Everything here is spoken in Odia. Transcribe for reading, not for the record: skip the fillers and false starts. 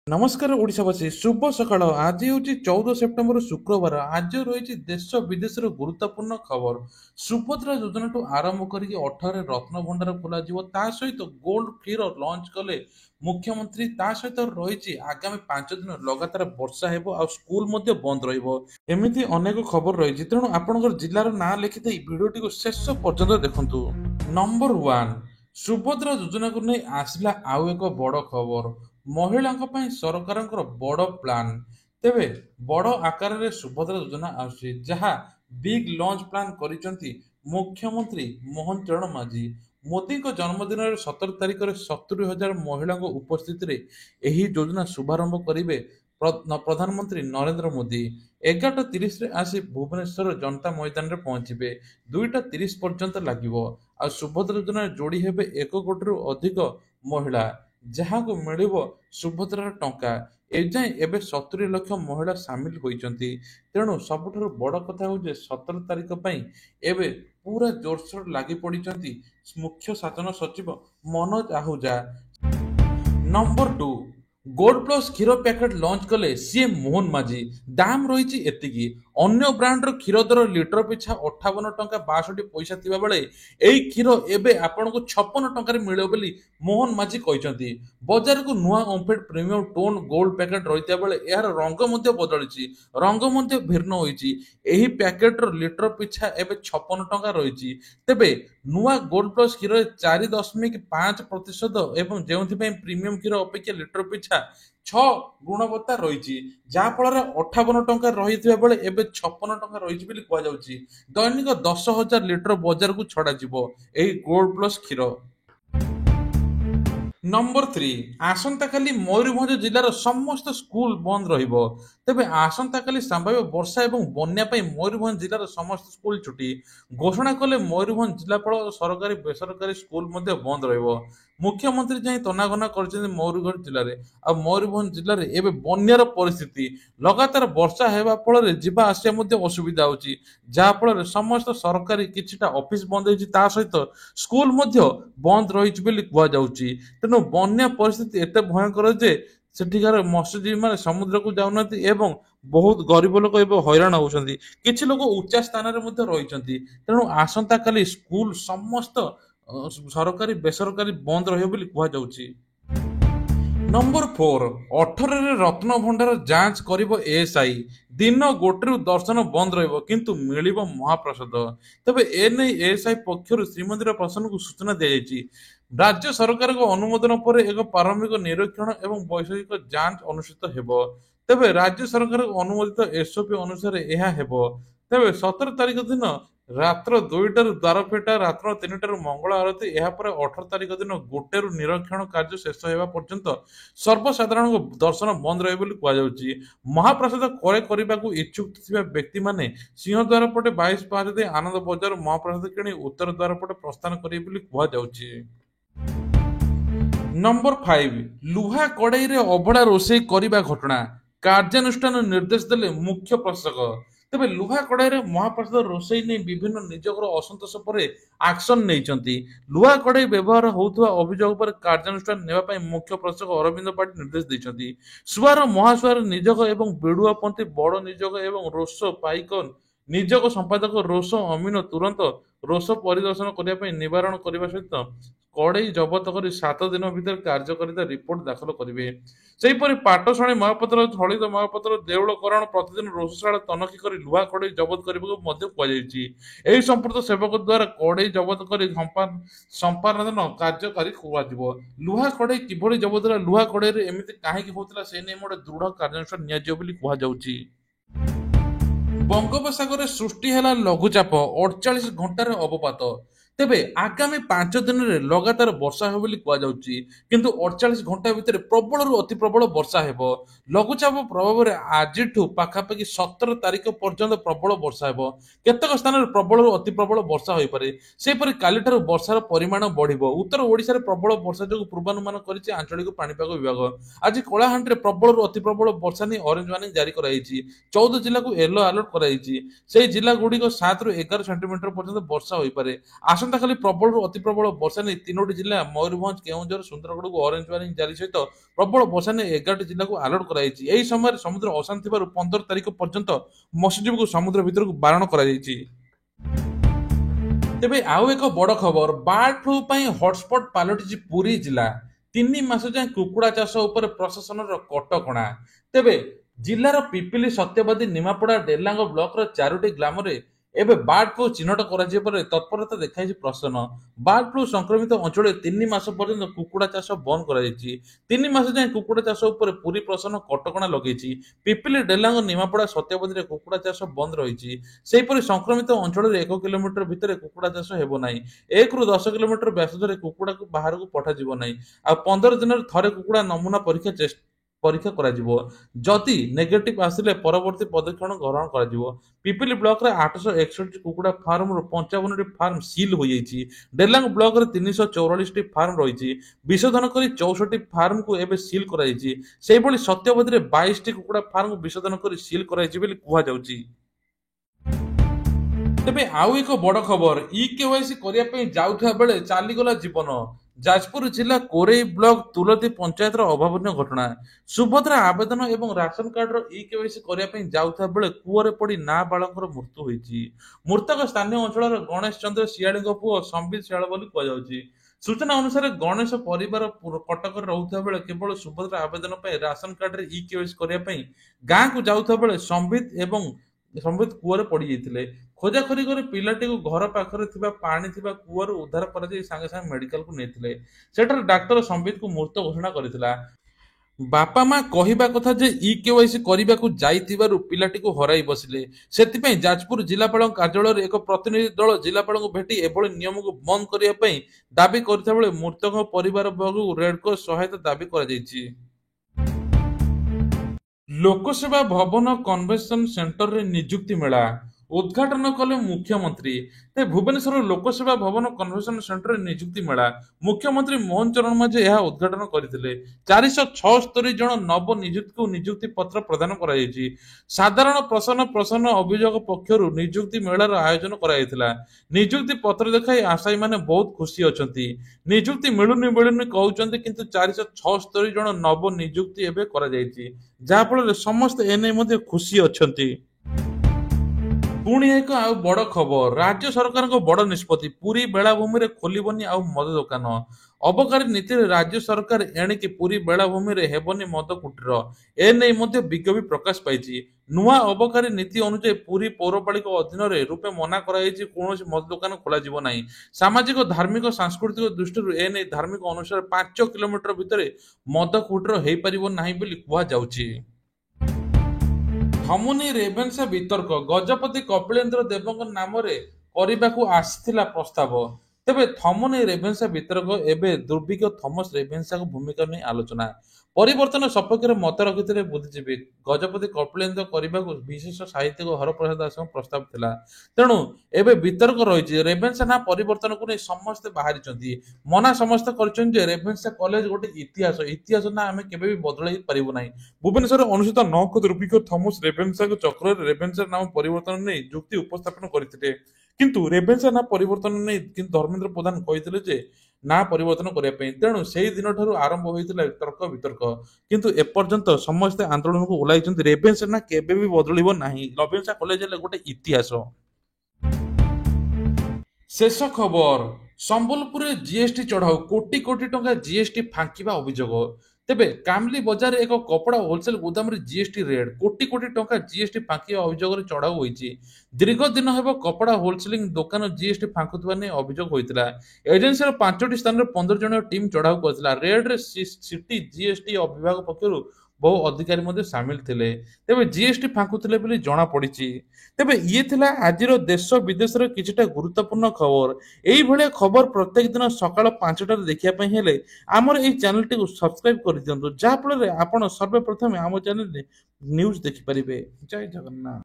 नमस्कार ओडिशावासी शुभ सकाळ आज हूँ 14 सेप्टेम्बर शुक्रवार आज रही देश विदेश गुरुत्वपूर्ण खबर सुभद्रा योजना ठू आरंभ करके 18 रत्न भंडार खोल सहित गोल्ड क्षीर लंच कले मुख्यमंत्री सहित रही आगामी 5 दिन लगातार वर्षा हो स्कूल बंद रमती अनेक खबर रही तेणु आपण जिलार ना लिखि भिडियो शेष पर्यंत देखु नंबर 1 सुभद्रा योजना को नहीं आसला आउ एक बड़ खबर महिला सरकार बड़ प्लान तेबे बड़ आकार रे सुभद्रा योजना आसी जहाँ बिग लॉन्च प्लान करिसेंती मुख्यमंत्री मोहन चरण माझी मोदी को जन्मदिन 17 तारिख में 70,000 महिला उपस्थित रे एही योजना शुभारंभ करेंगे प्रधानमंत्री नरेंद्र मोदी 11:30 रे आसी भुवनेश्वर जनता मैदान रे पहुंचे 2:30 पर्यंत लगिवो आ सुभद्रा योजना जोड़ी हेबे 1 कोटी अधिक महिला जहाँ को मिलिबो सुभद्रार टंका एजाएं एबे 70 लाख महिला सामिल होइचंती तेणु सबुठारु बड़ कथा हो 17 तारिख पई एबे पूरा जोरसोर लागि पड़िचंती मुख्य शासन सचिव Manoj Ahuja. Number 2 gold plus क्षीर पैकेट लॉन्च कले सीएम मोहन माझी दाम रही एतिकी अन्य ब्रांड क्षीर दर लिटर पिछा 58 टंका 62 पैसा थिबा बेले एई क्षीर एबे आपन को 56 टंका रे मिलियो बोली मोहन माझी कहचंती बाजार को नुआ OMFED premium tone gold packet रहिता बेले यार रंग मध्ये बदलिछि रंग मध्ये भिन्न होइछि एही पैकेट रो लिटर पिछा एबे 56 टंका रहिछि तेबे नुआ गोल्ड प्लस क्षीर 4.5% एवं जेउथि प्रीमियम क्षीर अपेक्षा लिटर पिछा 6 गुणवत्ता रही जहाँफल 58 टंका रही बेले एबे 56 टंका रही कहुच्छी दैनिक 10,000 लिटर बजार को छड़ा गोल्ड प्लस क्षीर। नंबर 3 आसंता काली मयूरभंज जिलार समस्त स्कूल बंद रहिबो तेबे आसंता काली संभाव्य वर्षा एवं बन्या पई मयूरभंज जिलार समस्त स्कूल छुट्टी घोषणा कले मयूरभंज जिलापाल सरकारी बेसरकारी स्कूल मध्ये बंद रहिबो मुख्यमंत्री जाई तनाघना करछन मयूरभंज जिले में आ मयूरभंज जिले में एबे बन्यार परिस्थिति लगातार वर्षा हेबा फल जीवा आसिया मध्ये असुविधा होची जहा फल समस्त सरकारी किछिटा ऑफिस बंद होईची ता सहित स्कूल मध्ये बंद रहिछि बोली कुआ जाउची तेणु बन्या परिस्थिति एते भयंकर जे सेठिकार मत्स्यजीवी माने समुद्र को जाउनाती एवं बहुत गरीब लोक एवं हैरान होउछंती किछि लोक उच्च स्थान रे मध्ये रहिछंती तेणु आसंता काली स्कूल समस्त सरकारी बेसरकारी बंद रहिबो बोली कुआ जाउची। नंबर 4 18 रे रत्न भंडार जांच करिबो एएसआई दिन गोटे दर्शन बंद रहिबो किंतु मिलिबो महाप्रसाद तबे ए नै एएसआई पक्षरु श्रीमंदिर प्रशासन को सूचना दिया जायछि राज्य सरकार को अनुमोदन पर एक प्रारंभिक निरीक्षण एवं वैषयिक जांच अनुष्ठित हेबो तेबे राज्य सरकार अनुमोदित एसओपी अनुसार यह हेबो तेबे 17 तारिख दिन रात्र 2टार द्वार फिटा रात्र 3टार मंगल आरती यापर 18 तारिख दिन गोटेरु निरीक्षण कार्य शेष होगा पर्यंत सर्वसाधारण दर्शन बंद रहे बोली कहुच्छी महाप्रसाद क्रय करने को इच्छुक थिबा व्यक्ति माने सिंहद्वार पटे 22 पाहाच दे आनंद बजार महाप्रसाद किणी उत्तर द्वार पटे प्रस्थान करेंगे बोली कहुच्छी। नंबर 5 लुहा कड़ई रे अभड़ा रोषे करने घटना कार्यानुष्ठान निर्देश देले मुख्य प्रशासक तेबे लुहा कड़ाई रे महाप्रसाद रोषे नहीं विभिन्न निजकर असंतोष पर एक्शन नहीं लुहा कड़ाई व्यवहार होता अभियोग पर कार्यानुष्ठान नेबा मुख्य प्रशासक अरविंद पाठी निर्देश देइछंती सुवार महासुवार निजक एवं बेडुआपंथी बड़ निजक एवं रोष पाइक निजक संपादक रोष अमीन तुरंत रोष परिदर्शन करने निवारण करने सहित कड़ई जबत कर 7 दिन भीतर कार्यकारिता रिपोर्ट दाखल करेंगे सेहीपरि पाटशाणी महापात्र थलित महापात्र देउल करण प्रतिदिन रोषशाला तनखी कर लुहा कड़ई जबत करने संपूर्ण सेवक द्वारा कड़ई जबत कर संपादन कार्यकारी लुहा कड़ई किभली जबत लुहा कड़ई एमती कहीं होता से नहीं गोटे दृढ़ कार्यानुष्ठान नि बंगोपसागर सृष्टि है लघुचाप 48 घंटार अवपात तेबे आगामी 5 दिन रे लगातार वर्षा हो बोली कुआ जाउची किंतु 48 घंटा भितर प्रबल रु अति प्रबल वर्षा हेबो लघुचाप प्रभाव रे आजिठु पाखापाखि 17 तारिख पर्यंत प्रबल वर्षा हेबो केतक स्थान रे प्रबल रु अति प्रबल वर्षा होई पारे सेपरि कालीठारु वर्षार परिमाण बढ़िबो उत्तर ओडिसा रे प्रबल वर्षा जो पूर्वानुमान करिछि आंचलिक पाणीपाग विभाग आज कलाहांडी रे प्रबल रु अति प्रबल वर्षा नै ऑरेंज वार्निंग जारी कराइछि 14 जिल्ला को येलो अलर्ट कराइछि सेही जिल्ला गुडी को 7 रु 11 सेंटीमीटर पर्यंत वर्षा होई पारे ଆସନ୍ତାକାଲି ପ୍ରବଳରୁ ଅତି ପ୍ରବଳ ବର୍ଷା ନେଇ 3ଟି ଜିଲ୍ଲା ମୟୂରଭଞ୍ଜ, କେଉଁଝର, ସୁନ୍ଦରଗଡ଼କୁ ଅରେଞ୍ଜ ୱାର୍ଣ୍ଣିଂ ଜାରି ସହିତ ପ୍ରବଳ ବର୍ଷା ନେଇ 11ଟି ଜିଲ୍ଲାକୁ ଆଲର୍ଟ କରାଯାଇଛି। ଏହି ସମୟରେ ସମୁଦ୍ର ଅଶାନ୍ତ ଥିବାରୁ 15 ତାରିଖ ପର୍ଯ୍ୟନ୍ତ ମତ୍ସ୍ୟଜୀବୀଙ୍କୁ ସମୁଦ୍ର ଭିତରକୁ ବାରଣ କରାଯାଇଛି। ତେବେ ଆଉ ଏକ ବଡ଼ ଖବର, ବାର୍ଡ ଫ୍ଲୁ ପାଇଁ ହଟସ୍ପଟ୍ ପାଲଟିଛି ପୁରୀ ଜିଲ୍ଲା। 3 ମାସ ଯାଏଁ କୁକୁଡ଼ା ଚାଷ ଉପରେ ପ୍ରଶାସନର କଟକଣା। ତେବେ ଜିଲ୍ଲାର ପିପିଲି, ସତ୍ୟବାଦୀ, ନିମାପଡ଼ା, ଡେଲାଙ୍ଗ ବ୍ଲକର 4ଟି ଗ୍ରାମରେ ଏବେ ବାର୍ଡ ଫ୍ଲୁ ଚିହ୍ନଟ କରାଯିବା ପରେ ତତ୍ପରତା ଦେଖାଇଛି ପ୍ରଶାସନ। ବାର୍ଡ ଫ୍ଲୁ ସଂକ୍ରମିତ ଅଞ୍ଚଳରେ 3 ମାସ ପର୍ଯ୍ୟନ୍ତ କୁକୁଡ଼ା ଚାଷ ବନ୍ଦ କରାଯାଇଛି। 3 ମାସ ଯାଏଁ କୁକୁଡ଼ା ଚାଷ ଉପରେ ପୁରୀ ପ୍ରଶାସନ କଟକଣା ଲଗେଇଛି। ପିପିଲି, ଡେଲାଙ୍ଗ, ନିମାପଡ଼ା, ସତ୍ୟବାଦୀରେ କୁକୁଡ଼ା ଚାଷ ବନ୍ଦ ରହିଛି। ସେହିପରି ସଂକ୍ରମିତ ଅଞ୍ଚଳରେ 1 କିଲୋମିଟର ଭିତରେ କୁକୁଡ଼ା ଚାଷ ହେବ ନାହିଁ। 1ରୁ 10 କିଲୋମିଟର ବ୍ୟାସାର୍ଦ୍ଧରେ କୁକୁଡ଼ାକୁ ବାହାରକୁ ପଠାଯିବ ନାହିଁ। ଆଉ 15 ଦିନରେ ଥରେ କୁକୁଡ଼ା ନମୁନା ପରୀକ୍ଷା କରାଯିବ। ଯଦି ନେଗେଟିଭ ଆସିଲେ ପରବର୍ତ୍ତୀ ପଦକ୍ଷେପ ଗ୍ରହଣ କରାଯିବ। ପିପିଲି ବ୍ଲକରେ 861ଟି କୁକୁଡ଼ା ଫାର୍ମରୁ 55ଟି ଫାର୍ମ ସିଲ୍ ହୋଇଯାଇଛି। ଡେଲାଙ୍ଗ ବ୍ଲକରେ 344ଟି ଫାର୍ମ ରହିଛି। ବିଶୋଧନ କରି 64ଟି ଫାର୍ମକୁ ଏବେ ସିଲ୍ କରାଯାଇଛି। ସେହିଭଳି ସତ୍ୟବାଦୀରେ 22ଟି କୁକୁଡ଼ା ଫାର୍ମକୁ ବିଶୋଧନ କରି ସିଲ୍ କରାଯାଇଛି ବୋଲି କୁହାଯାଉଛି। ତେବେ ଆଉ ଏକ ବଡ଼ ଖବର, ଇ-କେୱାଇସି କରିବା ପାଇଁ ଯାଉଥିବା ବେଳେ ଚାଲିଗଲା ଜୀବନ। ଯାଜପୁର ଜିଲ୍ଲା କୋରେଇ ବ୍ଲକ ତୁଲତୀ ପଞ୍ଚାୟତର ଅଭାବନୀୟ ଘଟଣା। ସୁଭଦ୍ରା ଆବେଦନ ଏବଂ ରାସନ କାର୍ଡର ଇ-କେୱାଇସି କରିବା ପାଇଁ ଯାଉଥିବା ବେଳେ କୂଅରେ ପଡ଼ି ନାବାଳକର ମୃତ୍ୟୁ ହୋଇଛି। ମୃତକ ସ୍ଥାନୀୟ ଅଞ୍ଚଳର ଗଣେଶ ଚନ୍ଦ୍ର ଶିଆଳିଙ୍କ ପୁଅ ସମ୍ବିତ ଶିଆଳ ବୋଲି କୁହାଯାଉଛି। ସୂଚନା ଅନୁସାରେ ଗଣେଶ ପରିବାର କଟକରେ ରହୁଥିବା ବେଳେ କେବଳ ସୁଭଦ୍ରା ଆବେଦନ ପାଇଁ ରାସନ କାର୍ଡରେ ଇ-କେୱାଇସି କରିବା ପାଇଁ ଗାଁକୁ ଯାଉଥିବା ବେଳେ ସମ୍ବିତ କୂଅରେ ପଡ଼ିଯାଇଥିଲେ। ଖୋଜାଖୋଜି କରି ପିଲାଟିକୁ ଘର ପାଖରେ ଥିବା ପାଣି ଥିବା କୂଅରୁ ଉଦ୍ଧାର କରାଯାଇ ସାଙ୍ଗେ ସାଙ୍ଗେ ମେଡିକାଲକୁ ନେଇଥିଲେ। ସେଠାରେ ଡାକ୍ତର ସମ୍ବିତଙ୍କୁ ମୃତ ଘୋଷଣା କରିଥିଲା। ବାପା ମା କହିବା କଥା ଯେ ଇ-କେୱାଇସି କରିବାକୁ ଯାଇଥିବାରୁ ପିଲାଟିକୁ ହରାଇ ବସିଲେ। ସେଥିପାଇଁ ଯାଜପୁର ଜିଲ୍ଲାପାଳଙ୍କ କାର୍ଯ୍ୟାଳୟରେ ଏକ ପ୍ରତିନିଧି ଦଳ ଜିଲ୍ଲାପାଳଙ୍କୁ ଭେଟି ଏଭଳି ନିୟମକୁ ବନ୍ଦ କରିବା ପାଇଁ ଦାବି କରିଥିବା ବେଳେ ମୃତକ ପରିବାର ବର୍ଗକୁ ରେଡକ୍ରସ ସହାୟତା ଦାବି କରାଯାଇଛି। ଲୋକସେବା ଭବନ କନଭେନସନ ସେଣ୍ଟରରେ ନିଯୁକ୍ତି ମେଳା ଉଦ୍ଘାଟନ କଲେ ମୁଖ୍ୟମନ୍ତ୍ରୀ। ଭୁବନେଶ୍ୱର ଲୋକସେବା ଭବନ କନଭେନସନ ସେଣ୍ଟରରେ ନିଯୁକ୍ତି ମେଳା ମୁଖ୍ୟମନ୍ତ୍ରୀ ମୋହନ ଚରଣ ମାଝୀ ଏହା ଉଦ୍ଘାଟନ କରିଥିଲେ। 476 ଜଣ ନବ ନିଯୁକ୍ତକୁ ନିଯୁକ୍ତି ପତ୍ର ପ୍ରଦାନ କରାଯାଇଛି। ସାଧାରଣ ପ୍ରଶ୍ନ ଅଭିଯୋଗ ପକ୍ଷରୁ ନିଯୁକ୍ତି ମେଳାର ଆୟୋଜନ କରାଯାଇଥିଲା। ନିଯୁକ୍ତି ପତ୍ର ଦେଖାଇ ଆଶାୟୀମାନେ ବହୁତ ଖୁସି ଅଛନ୍ତି। ନିଯୁକ୍ତି ମିଳୁନି କହୁଛନ୍ତି, କିନ୍ତୁ 476 ଜଣ ନବ ନିଯୁକ୍ତି ଏବେ କରାଯାଇଛି, ଯାହାଫଳରେ ସମସ୍ତେ ଏନେଇ ମଧ୍ୟ ଖୁସି ଅଛନ୍ତି। ପୁଣି ଏକ ଆଉ ବଡ଼ ଖବର, ରାଜ୍ୟ ସରକାରଙ୍କ ବଡ଼ ନିଷ୍ପତ୍ତି, ପୁରୀ ବେଳାଭୂମିରେ ଖୋଲିବନି ଆଉ ମଦ ଦୋକାନ। ଅବକାରୀ ନୀତିରେ ରାଜ୍ୟ ସରକାର ଏଣିକି ପୁରୀ ବେଳାଭୂମିରେ ହେବନି ମଦ କୁଟୀର, ଏନେଇ ମଧ୍ୟ ବିଜ୍ଞପ୍ତି ପ୍ରକାଶ ପାଇଛି। ନୂଆ ଅବକାରୀ ନୀତି ଅନୁଯାୟୀ ପୁରୀ ପୌରପାଳିକା ଅଧୀନରେ ରୂପେ ମନା କରାଯାଇଛି, କୌଣସି ମଦ ଦୋକାନ ଖୋଲାଯିବ ନାହିଁ। ସାମାଜିକ, ଧାର୍ମିକ, ସାଂସ୍କୃତିକ ଦୃଷ୍ଟିରୁ ଏନେଇ ଧାର୍ମିକ ଅନୁସାରେ 5 କିଲୋମିଟର ଭିତରେ ମଦ କୁଟୀର ହୋଇପାରିବ ନାହିଁ ବୋଲି କୁହାଯାଉଛି। ଧମନୀ ରେଭେନ୍ସା ବିତର୍କ, ଗଜପତି କପିଳେନ୍ଦ୍ର ଦେବଙ୍କ ନାମରେ କରିବାକୁ ଆସିଥିଲା ପ୍ରସ୍ତାବ। ତେବେ ଥମନୀ ରେଭେନ୍ସା ବିତର୍କ ଏବେ ଦୁର୍ବିଜ୍ଞ ଥମସ ରେଭେନ୍ସାଙ୍କ ଭୂମିକା ନେଇ ଆଲୋଚନା। ପରିବର୍ତ୍ତନ ସପକ୍ଷରେ ମତ ରଖିଥିଲେ ବୁଦ୍ଧିଜୀବୀ। ଗଜପତି କପିଳେନ୍ଦ୍ର କରିବାକୁ ବିଶିଷ୍ଟ ସାହିତ୍ୟିକ ହରପ୍ରସାଦ ଦାସଙ୍କ ପ୍ରସ୍ତାବ ଥିଲା। ତେଣୁ ଏବେ ବିତର୍କ ରହିଛି। ରେଭେନ୍ସା ନାଁ ପରିବର୍ତ୍ତନକୁ ନେଇ ସମସ୍ତେ ବାହାରିଛନ୍ତି। ମନା ସମସ୍ତେ କରିଛନ୍ତି ଯେ ରେଭେନ୍ସା କଲେଜ ଗୋଟେ ଇତିହାସ ନାଁ ଆମେ କେବେ ବି ବଦଳାଇ ପାରିବୁ ନାହିଁ। ଭୁବନେଶ୍ୱରରେ ଅନୁଷ୍ଠିତ 9 ଦୁର୍ବିଜ୍ଞ ଥମସ ରେଭେନ୍ସାଙ୍କ ଚକ୍ରରେ ରେଭେନ୍ସା ନାମ ପରିବର୍ତ୍ତନ ନେଇ ଯୁକ୍ତି ଉପସ୍ଥାପନ କରିଥିଲେ। କିନ୍ତୁ ରେଭେନ୍ସା ନାଁ ପରିବର୍ତ୍ତନ ନେଇ ଧର୍ମେନ୍ଦ୍ର ପ୍ରଧାନ କହିଥିଲେ ଯେ ନାଁ ପରିବର୍ତ୍ତନ କରିବା ପାଇଁ। ତେଣୁ ସେହି ଦିନଠାରୁ ଆରମ୍ଭ ହୋଇଥିଲା ତର୍କ ବିତର୍କ। କିନ୍ତୁ ଏପର୍ଯ୍ୟନ୍ତ ସମସ୍ତେ ଆନ୍ଦୋଳନକୁ ଓହ୍ଲାଇଛନ୍ତି। ରେଭେନ୍ସା ନାଁ କେବେ ବି ବଦଳିବ ନାହିଁ। ରେଭେନ୍ସା କଲେଜ ହେଲେ ଗୋଟେ ଇତିହାସ। ଶେଷ ଖବର, ସମ୍ବଲପୁରରେ ଜିଏସଟି ଚଢାଉ, କୋଟି କୋଟି ଟଙ୍କା ଜିଏସଟି ଫାଙ୍କିବା ଅଭିଯୋଗ। ତେବେ କାମଲି ବଜାରରେ ଏକ କପଡ଼ା ହୋଲସେଲ ଗୋଦାମରେ ଜିଏସଟି ରେଡ୍, କୋଟି କୋଟି ଟଙ୍କା ଜିଏସଟି ଫାଙ୍କିବା ଅଭିଯୋଗରେ ଚଢାଉ ହୋଇଛି। ଦୀର୍ଘ ଦିନ ହେବ କପଡ଼ା ହୋଲସେଲିଂ ଦୋକାନ ଜିଏସଟି ଫାଙ୍କୁଥିବା ନେଇ ଅଭିଯୋଗ ହୋଇଥିଲା। ଏଜେନ୍ସିର 5ଟି ସ୍ଥାନରେ 15 ଜଣିଆ ଟିମ୍ ଚଢାଉ କରିଥିଲା। ରେଡ୍ରେ ସିଟି ଜିଏସଟି ବିଭାଗ ପକ୍ଷରୁ ବହୁ ଅଧିକାରୀ ମଧ୍ୟ ସାମିଲ ଥିଲେ। ତେବେ ଜିଏସଟି ଫାଙ୍କୁଥିଲେ ବୋଲି ଜଣାପଡ଼ିଛି। ତେବେ ଇଏ ଥିଲା ଆଜିର ଦେଶ ବିଦେଶର କିଛିଟା ଗୁରୁତ୍ୱପୂର୍ଣ୍ଣ ଖବର। ଏଇଭଳିଆ ଖବର ପ୍ରତ୍ୟେକ ଦିନ ସକାଳ 5ଟାରେ ଦେଖିବା ପାଇଁ ହେଲେ ଆମର ଏହି ଚ୍ୟାନେଲଟିକୁ ସବସ୍କ୍ରାଇବ କରିଦିଅନ୍ତୁ, ଯାହାଫଳରେ ଆପଣ ସର୍ବପ୍ରଥମେ ଆମ ଚ୍ୟାନେଲରେ ନ୍ୟୁଜ ଦେଖିପାରିବେ। ଜୟ ଜଗନ୍ନାଥ।